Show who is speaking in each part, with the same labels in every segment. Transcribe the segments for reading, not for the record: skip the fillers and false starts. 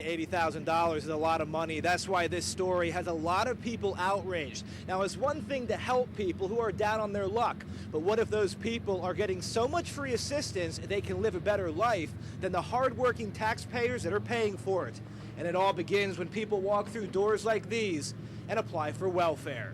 Speaker 1: $80,000 is a lot of money. That's why this story has a lot of people outraged. Now, it's one thing to help people who are down on their luck, but what if those people are getting so much free assistance they can live a better life than the hardworking taxpayers that are paying for it? And it all begins when people walk through doors like these and apply for welfare.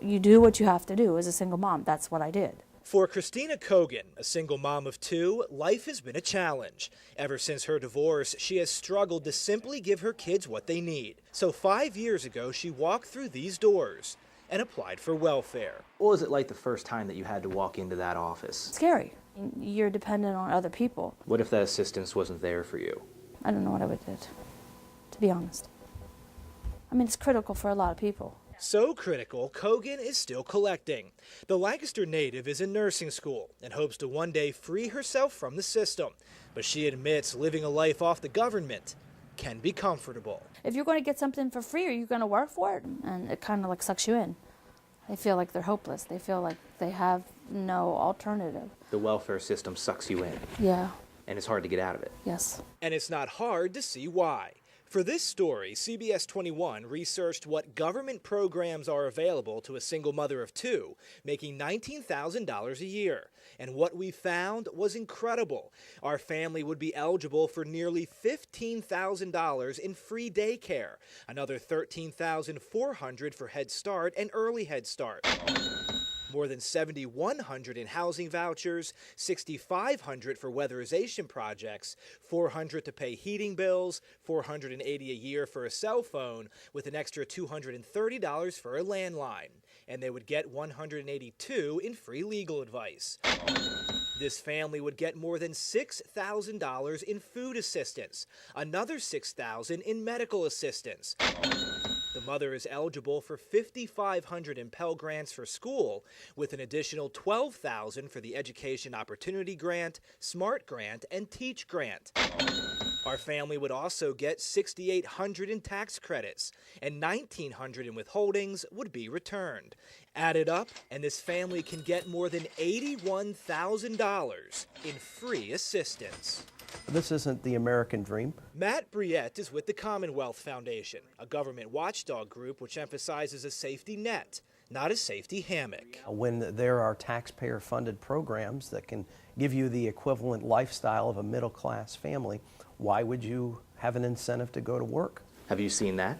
Speaker 2: You do what you have to do as a single mom. That's what I did.
Speaker 1: For Christina Kogan, a single mom of two, life has been a challenge. Ever since her divorce, she has struggled to simply give her kids what they need. So 5 years ago, she walked through these doors and applied for welfare.
Speaker 3: What was it like the first time that you had to walk into that office?
Speaker 2: Scary. You're dependent on other people.
Speaker 3: What if that assistance wasn't there for you?
Speaker 2: I don't know what I would do, to be honest. I mean, it's critical for a lot of people.
Speaker 1: So critical, Kogan is still collecting. The Lancaster native is in nursing school and hopes to one day free herself from the system. But she admits living a life off the government can be comfortable.
Speaker 2: If you're going to get something for free, are you going to work for it? And it kind of like sucks you in. They feel like they're hopeless. They feel like they have no alternative.
Speaker 3: The welfare system sucks you in.
Speaker 2: Yeah.
Speaker 3: And it's hard to get out of it.
Speaker 2: Yes.
Speaker 1: And it's not hard to see why. For this story, CBS 21 researched what government programs are available to a single mother of two, making $19,000 a year. And what we found was incredible. Our family would be eligible for nearly $15,000 in free daycare, another $13,400 for Head Start and Early Head Start. More than $7,100 in housing vouchers, $6,500 for weatherization projects, $400 to pay heating bills, $480 a year for a cell phone, with an extra $230 for a landline. And they would get $182 in free legal advice. This family would get more than $6,000 in food assistance, another $6,000 in medical assistance. The mother is eligible for $5,500 in Pell Grants for school, with an additional $12,000 for the Education Opportunity Grant, SMART Grant, and Teach Grant. Our family would also get $6,800 in tax credits, and $1,900 in withholdings would be returned. Added up, and this family can get more than $81,000 in free assistance.
Speaker 4: This isn't the American dream.
Speaker 1: Matt Briette is with the Commonwealth Foundation, a government watchdog group which emphasizes a safety net, not a safety hammock.
Speaker 4: When there are taxpayer-funded programs that can give you the equivalent lifestyle of a middle-class family, why would you have an incentive to go to work?
Speaker 3: Have you seen that?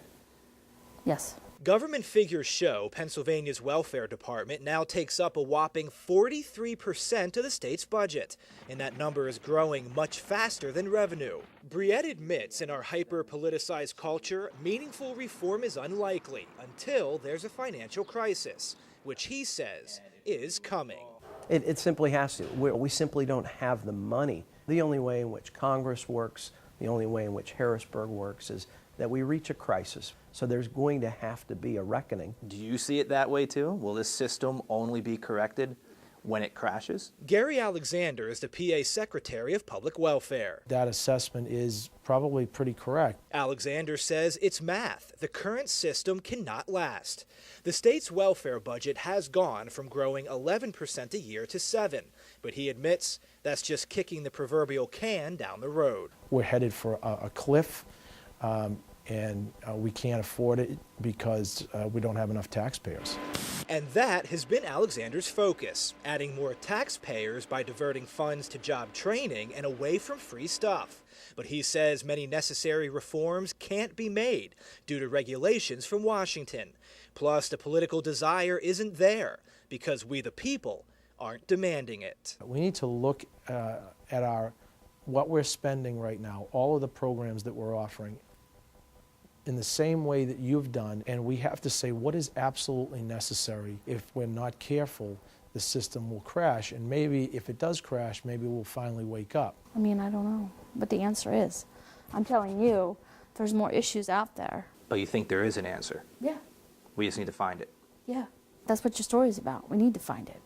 Speaker 2: Yes.
Speaker 1: Government figures show Pennsylvania's welfare department now takes up a whopping 43% of the state's budget, and that number is growing much faster than revenue. Briette admits in our hyper-politicized culture, meaningful reform is unlikely until there's a financial crisis, which he says is coming.
Speaker 4: It simply has to. We simply don't have the money. The only way in which Congress works, the only way in which Harrisburg works is that we reach a crisis. So there's going to have to be a reckoning.
Speaker 3: Do you see it that way too? Will this system only be corrected when it crashes?
Speaker 1: Gary Alexander is the PA Secretary of Public Welfare.
Speaker 5: That assessment is probably pretty correct.
Speaker 1: Alexander says it's math. The current system cannot last. The state's welfare budget has gone from growing 11% a year to 7%, but he admits that's just kicking the proverbial can down the road.
Speaker 5: We're headed for a cliff, and we can't afford it because we don't have enough taxpayers.
Speaker 1: And that has been Alexander's focus, adding more taxpayers by diverting funds to job training and away from free stuff. But he says many necessary reforms can't be made due to regulations from Washington. Plus, the political desire isn't there because we the people aren't demanding it.
Speaker 5: We need to look at what we're spending right now, all of the programs that we're offering, in the same way that you've done, and we have to say what is absolutely necessary. If we're not careful, the system will crash, and maybe if it does crash, maybe we'll finally wake up.
Speaker 2: I mean, I don't know what the answer is. I'm telling you, there's more issues out there.
Speaker 3: But you think there is an answer?
Speaker 2: Yeah.
Speaker 3: We just need to find it.
Speaker 2: Yeah. That's what your story's about. We need to find it.